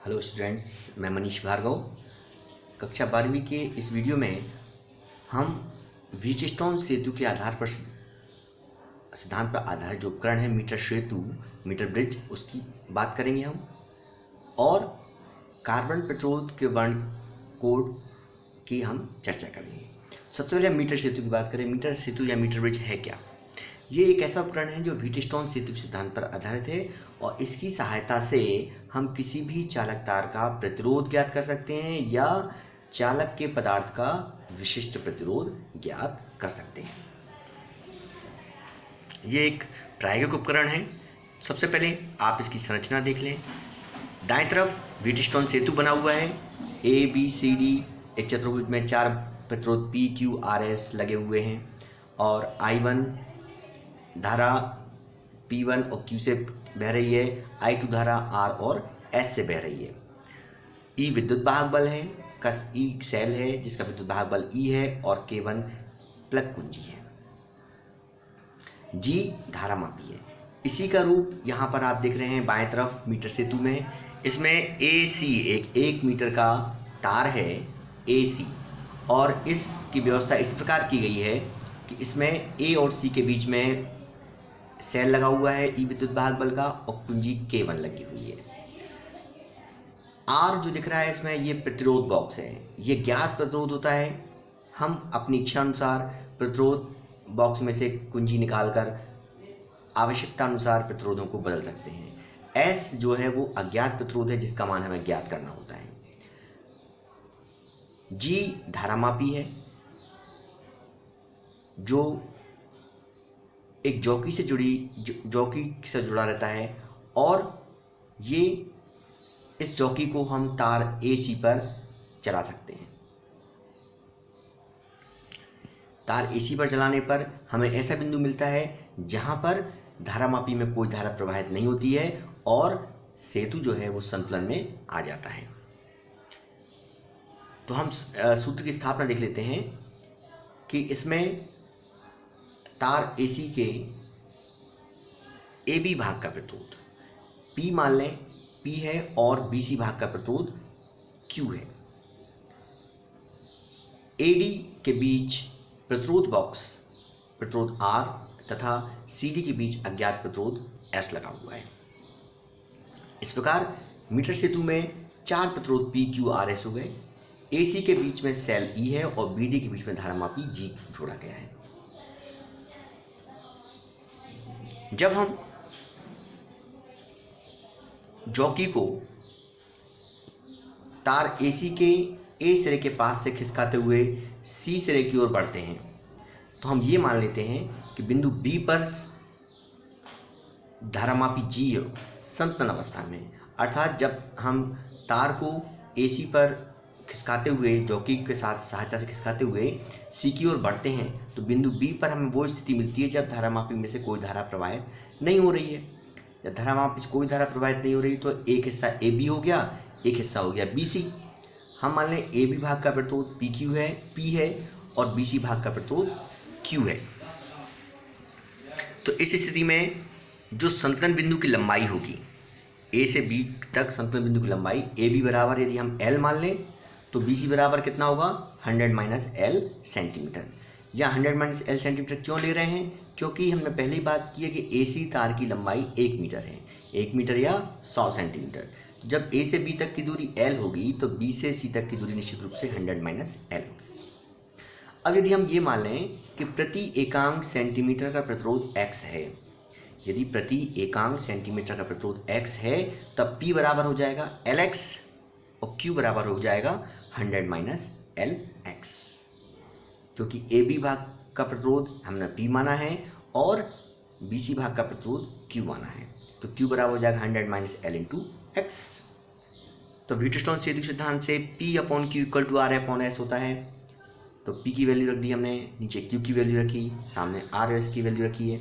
Hello students, मैं मनीष भार्गव। कक्षा 12वीं के इस वीडियो में हम व्हीटस्टोन सेतु के आधार पर सिद्धांत पर आधारित जो उपकरण है मीटर सेतु, मीटर ब्रिज, उसकी बात करेंगे हम। और कार्बन प्रतिरोध के वर्ण कोड की हम चर्चा करेंगे। सबसे पहले हम मीटर सेतु की बात करें। मीटर सेतु या मीटर ब्रिज है क्या? ये एक ऐसा उपकरण है जो व्हीटस्टोन सेतु के सिद्धांत पर आधारित है और इसकी सहायता से हम किसी भी चालक तार का प्रतिरोध ज्ञात कर सकते हैं या चालक के पदार्थ का विशिष्ट प्रतिरोध ज्ञात कर सकते हैं। ये एक प्रायोगिक उपकरण है। सबसे पहले आप इसकी संरचना देख लें। दाएं तरफ व्हीटस्टोन सेतु बना हुआ है। ABCD एक चतुर्भुज में 4 प्रतिरोध PQRS लगे हुए हैं और I1 धारा P1 और Q से बह रही है, I2 धारा R और S से बह रही है। E विद्युत वाहक बल है, कस E सेल है जिसका विद्युत वाहक बल E है और K1 प्लग कुंजी है। G धारा मापी है। इसी का रूप यहाँ पर आप देख रहे हैं बाएं तरफ मीटर सेतु में। इसमें AC एक मीटर का तार है AC और इसकी व्यवस्था इस प्रकार की गई है कि इसमें A और C के बीच में सेल लगा हुआ है E विद्युत वाहक बल का और कुंजी K1 लगी हुई है। R जो दिख रहा है इसमें ये प्रतिरोध बॉक्स है। ये ज्ञात प्रतिरोध होता है। हम अपनी इच्छा अनुसार प्रतिरोध बॉक्स में से कुंजी निकालकर आवश्यकता अनुसार प्रतिरोधों को बदल सकते हैं। S जो है वो अज्ञात प्रतिरोध है जिसका मान हमें ज्ञात करना होता है। G धारामापी है जो एक जॉकी से जुड़ा रहता है और ये इस जॉकी को हम तार AC पर चला सकते हैं। तार AC पर चलाने पर हमें ऐसा बिंदु मिलता है जहां पर धारामापी में कोई धारा प्रवाहित नहीं होती है और सेतु जो है वो संतुलन में आ जाता है। तो हम सूत्र की स्थापना देख लेते हैं कि इसमें तार AC के AB भाग का प्रतिरोध P मान लें, P है और BC भाग का प्रतिरोध Q है। AD के बीच प्रतिरोध बॉक्स प्रतिरोध R तथा CD के बीच अज्ञात प्रतिरोध S लगा हुआ है। इस प्रकार मीटर सेतु में 4 प्रतिरोध PQRS हो गए। AC के बीच में सेल E है और BD के बीच में धारामापी G जोड़ा गया है। जब हम जॉकी को तार AC के A सिरे के पास से खिसकाते हुए C सिरे की ओर बढ़ते हैं तो हम ये मान लेते हैं कि बिंदु B पर धारामापी G संतुलन अवस्था में, अर्थात जब हम तार को AC पर खिसकाते हुए जॉकी के साथ सहायता से खिसकाते हुए C की ओर बढ़ते हैं तो बिंदु B पर हमें वो स्थिति मिलती है जब धारामापी में से कोई धारा प्रवाहित नहीं हो रही है। जब धारामापी से कोई धारा प्रवाहित नहीं हो रही तो एक हिस्सा AB हो गया, एक हिस्सा हो गया BC। हम मान लें AB भाग का प्रतिरोध P है और BC भाग का प्रतिरोध Q है। तो इस स्थिति में जो संतुलन बिंदु की लंबाई होगी A से B तक संतुलन बिंदु की लंबाई AB बराबर यदि हम L मान लें तो BC बराबर कितना होगा 100 - L सेंटीमीटर। या 100 - L सेंटीमीटर क्यों ले रहे हैं? क्योंकि हमने पहले ही बात की है कि AC तार की लंबाई 1 मीटर है, 1 मीटर या 100 सेंटीमीटर। तो जब A से B तक की दूरी L होगी तो B से C तक की दूरी निश्चित रूप से 100 - L होगी। अब यदि हम ये मान लें कि प्रति एकांक सेंटीमीटर का प्रतिरोध X है, यदि प्रति एकांक सेंटीमीटर का प्रतिरोध X है तब P बराबर हो जाएगा LX और Q बराबर हो जाएगा 100 - LX, क्योंकि AB भाग का प्रतिरोध हमने P माना है और BC भाग का प्रतिरोध Q माना है। तो Q बराबर हो जाएगा 100 - L × X। तो व्हीटस्टोन सेतु सिद्धांत से P/Q = R/S होता है। तो P की वैल्यू रख दी हमने, नीचे Q की वैल्यू रखी, सामने RS की वैल्यू रखी है।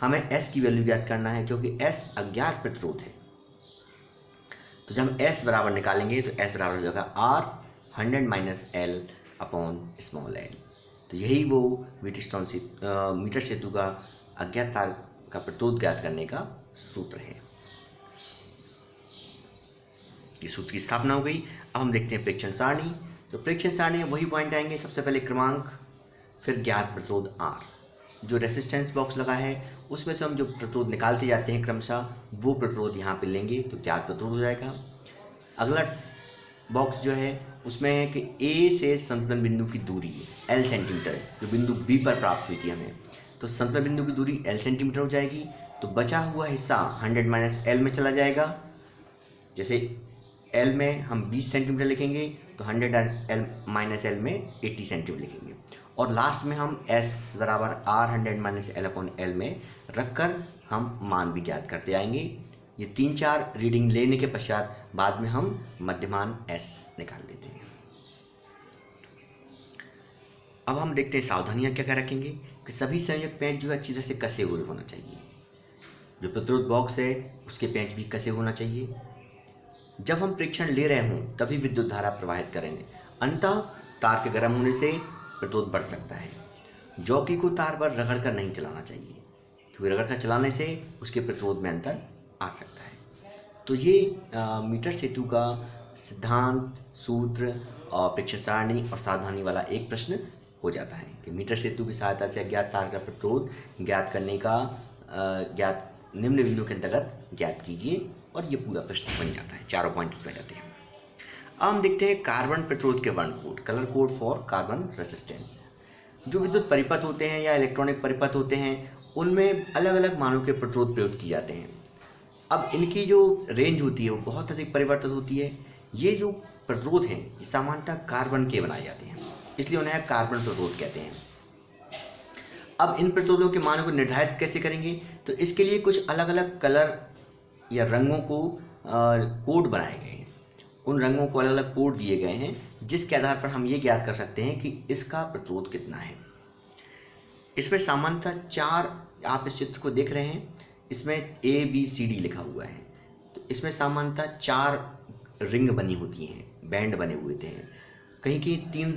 हमें S की वैल्यू ज्ञात करना है क्योंकि S अज्ञात प्रतिरोध है। तो जब हम S बराबर निकालेंगे तो S बराबर हो जाएगा R 100 - L/l। तो यही वो व्हीटस्टोन मीटर सेतु का अज्ञात तार का प्रतिरोध ज्ञात करने का सूत्र है। ये सूत्र की स्थापना हो गई। अब हम देखते हैं प्रेक्षण सारणी। तो प्रेक्षण सारणी में वही पॉइंट आएंगे, सबसे पहले क्रमांक, फिर ज्ञात प्रतिरोध R। जो रेसिस्टेंस बॉक्स लगा है उसमें से हम जो प्रतिरोध निकालते जाते हैं क्रमशः, वो प्रतिरोध यहाँ पे लेंगे तो ज्ञात प्रतिरोध हो जाएगा। अगला बॉक्स जो है उसमें है कि A से संतुलन बिंदु की दूरी L सेंटीमीटर है, जो बिंदु B पर प्राप्त हुई थी हमें, तो संतुलन बिंदु की दूरी L सेंटीमीटर हो जाएगी। तो बचा हुआ हिस्सा 100 माइनस L में चला जाएगा। जैसे L में हम 20 सेंटीमीटर लिखेंगे तो 100 L माइनस L में 80 सेंटीमीटर लिखेंगे, और लास्ट में हम S बराबर R 100 minus L upon L में रखकर हम मान भी ज्ञात करते आएंगे। ये 3-4 रीडिंग लेने के पश्चात बाद में हम मध्यमान S निकाल लेते हैं। अब हम देखते हैं सावधानियां क्या क्या रखेंगे कि सभी संयोजक पेंच जो है अच्छी तरह से कसे हुए होना चाहिए। जो प्रतिरोध बॉक्स है उसके पेंच भी कसे होना चाहिए। जब हम प्रेक्षण ले रहे हों तभी विद्युत धारा प्रवाहित करेंगे, अंततः तार के गर्म होने से प्रतिरोध बढ़ सकता है। जॉकी को तार पर रगड़ कर नहीं चलाना चाहिए, क्योंकि रगड़ कर चलाने से उसके प्रतिरोध में अंतर आ सकता है। तो ये मीटर सेतु का सिद्धांत, सूत्र और प्रेक्षण सारणी और सावधानी वाला एक प्रश्न हो जाता है कि मीटर सेतु की सहायता से अज्ञात तार का प्रतिरोध ज्ञात करने का ज्ञात निम्न बिंदु के अंतर्गत ज्ञात कीजिए, और ये पूरा प्रश्न बन जाता है। चारों पॉइंट इसमें जाते हैं। अब हम देखते हैं कार्बन प्रतिरोध के वर्ण code, colour code for carbon resistance. जो विद्युत परिपथ होते हैं या इलेक्ट्रॉनिक परिपथ होते हैं उनमें अलग अलग मानों के प्रतिरोध प्रयोग किए जाते हैं। अब इनकी जो रेंज होती है वो बहुत अधिक परिवर्तित होती है। ये जो प्रतिरोध हैं ये सामान्यतः कार्बन के बनाए जाते हैं, इसलिए उन्हें कार्बन प्रतिरोध कहते हैं। अब इन प्रतिरोधों के मानों को निर्धारित कैसे करेंगे, तो इसके लिए कुछ अलग अलग कलर या रंगों को कोड बनाए गए हैं। उन रंगों को अलग अलग कोड दिए गए हैं जिसके आधार पर हम ये ज्ञात कर सकते हैं कि इसका प्रतिरोध कितना है। इसमें सामान्यतः 4, आप इस चित्र को देख रहे हैं, इसमें ABCD लिखा हुआ है। तो इसमें सामान्यतः 4 रिंग बनी होती हैं, बैंड बने हुए थे। कहीं कहीं 3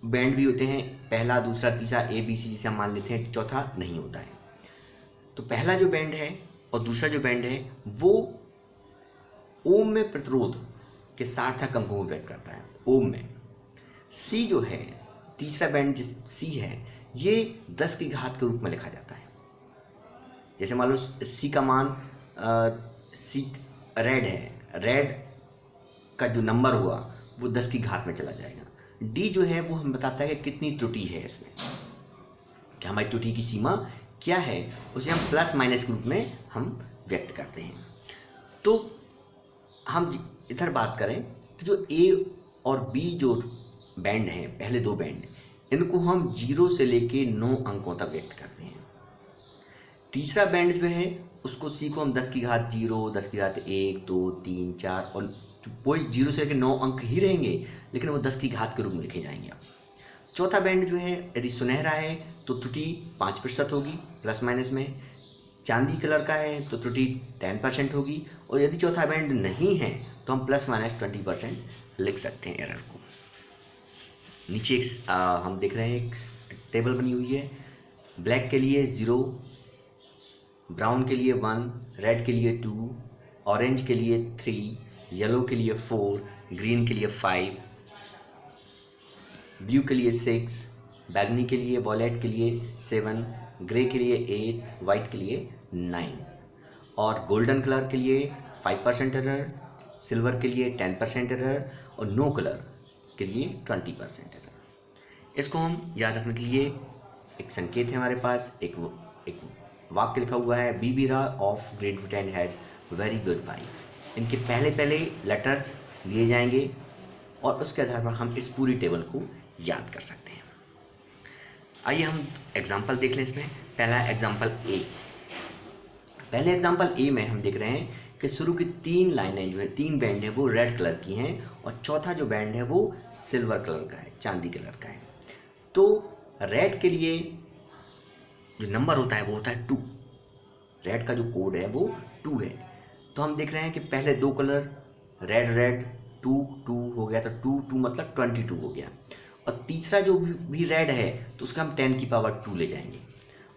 बैंड भी होते हैं, पहला, दूसरा, तीसरा ABC जिसे हम मान लेते हैं, चौथा नहीं होता है। तो पहला जो बैंड है और दूसरा जो बैंड है वो ओम में प्रतिरोध के सार्थक अंकों को व्यक्त करता है, ओम में। C जो है, तीसरा बैंड जिस C है, ये 10 की घात के रूप में लिखा जाता है। जैसे मान लो C का मान C रेड है, रेड का जो नंबर हुआ वो 10 की घात में चला जाएगा। D जो है वो हमें बताता है कि कितनी त्रुटि है इसमें, कि हमारी त्रुटि की सीमा क्या है, उसे हम प्लस माइनस के रूप में हम व्यक्त करते हैं। तो हम इधर बात करें तो जो A और B जो बैंड हैं, पहले 2 बैंड, इनको हम 0 से लेके 9 अंकों तक व्यक्त करते हैं। तीसरा बैंड जो है उसको C को हम 10 की घात 0, 10 की घात 1, 2, 3, 4 और कोई 0 से लेकर 9 अंक ही रहेंगे, लेकिन वो 10 की घात के रूप में लिखे जाएंगे। चौथा बैंड जो है यदि सुनहरा है तो त्रुटि 5% होगी प्लस माइनस में, चांदी कलर का है तो त्रुटि 10% होगी, और यदि चौथा बैंड नहीं है तो हम प्लस माइनस 20% लिख सकते हैं एरर को। नीचे हम देख रहे हैं एक टेबल बनी हुई है। ब्लैक के लिए 0, ब्राउन के लिए 1, रेड के लिए 2, ऑरेंज के लिए 3, येलो के लिए 4, ग्रीन के लिए 5, ब्लू के लिए 6, बैगनी के लिए, वॉयलेट के लिए 7, ग्रे के लिए 8, वाइट के लिए 9, और गोल्डन कलर के लिए 5% एरर, सिल्वर के लिए 10% एरर, और नो कलर के लिए 20% एरर। इसको हम याद रखने के लिए एक संकेत है हमारे पास, एक वाक्य लिखा हुआ है, बी बीरा of great Britain had very good wife. इनके पहले पहले लेटर्स लिए जाएंगे और उसके आधार पर हम इस पूरी टेबल को याद कर सकते हैं। आइए हम एग्जाम्पल देख लें इसमें। पहला एग्जाम्पल ए। पहले एग्जाम्पल ए में हम देख रहे हैं कि शुरू की 3 लाइनें जो है, 3 बैंड है वो रेड कलर की हैं, और चौथा जो बैंड है वो सिल्वर कलर का है, चांदी कलर का है। तो रेड के लिए जो नंबर होता है वो होता है 2। रेड का जो कोड है वो 2 है। तो हम देख रहे हैं कि पहले 2 कलर रेड रेड 2 2 हो गया, तो 2 2 मतलब 22 हो गया। और तीसरा जो भी रेड है तो उसका हम 10 की पावर 2 ले जाएंगे,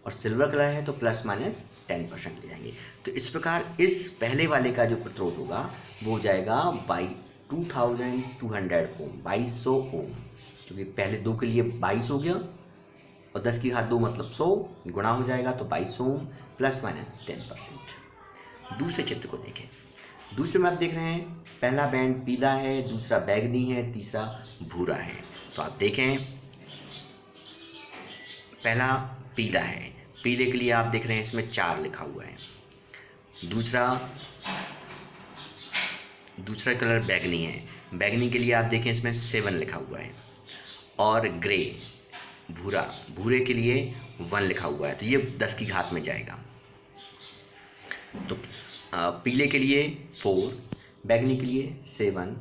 और सिल्वर कलर है तो प्लस माइनस 10% ले जाएंगे। तो इस प्रकार इस पहले वाले का जो प्रतिरोध होगा वो हो जाएगा बाई 2200 ओम, 2200 ओम, क्योंकि पहले 2 के लिए 22 हो गया और 10 की घात 2 मतलब 100 गुणा हो जाएगा, तो 2200 ओम प्लस माइनस 10%। दूसरे चित्र को देखें। दूसरे में आप देख रहे हैं पहला बैंड पीला है, दूसरा बैंगनी है, तीसरा भूरा है। तो आप देखें पहला पीला है, पीले के लिए आप देख रहे हैं इसमें 4 लिखा हुआ है। दूसरा कलर बैंगनी है, बैंगनी के लिए आप देखें इसमें 7 लिखा हुआ है। और ग्रे भूरे के लिए 1 लिखा हुआ है, तो ये 10 की घात में जाएगा। तो पीले के लिए 4, बैंगनी के लिए 7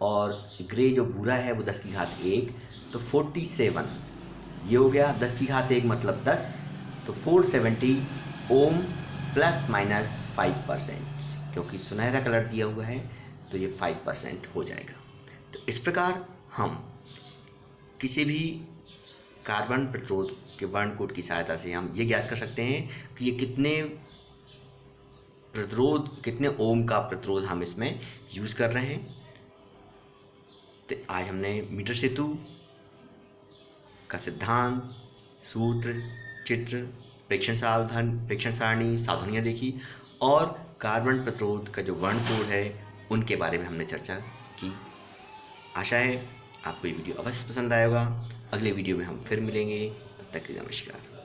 और ग्रे जो भूरा है वो 10 की घात 1, तो 47 ये हो गया। 10 की घात 1 मतलब 10, तो 470 ओम प्लस माइनस 5%, क्योंकि सुनहरा कलर दिया हुआ है तो ये 5% हो जाएगा। तो इस प्रकार हम किसी भी कार्बन प्रतिरोध के वर्ण कोड की सहायता से हम ये ज्ञात कर सकते हैं कि ये कितने ओम का प्रतिरोध हम इसमें यूज़ कर रहे हैं। तो आज हमने मीटर सेतु का सिद्धांत, सूत्र, चित्र, प्रेक्षण सारणी, सावधानियाँ देखी और कार्बन प्रतिरोध का जो वर्ण कोड है उनके बारे में हमने चर्चा की। आशा है आपको ये वीडियो अवश्य पसंद आएगा। अगले वीडियो में हम फिर मिलेंगे, तब तक के लिए नमस्कार।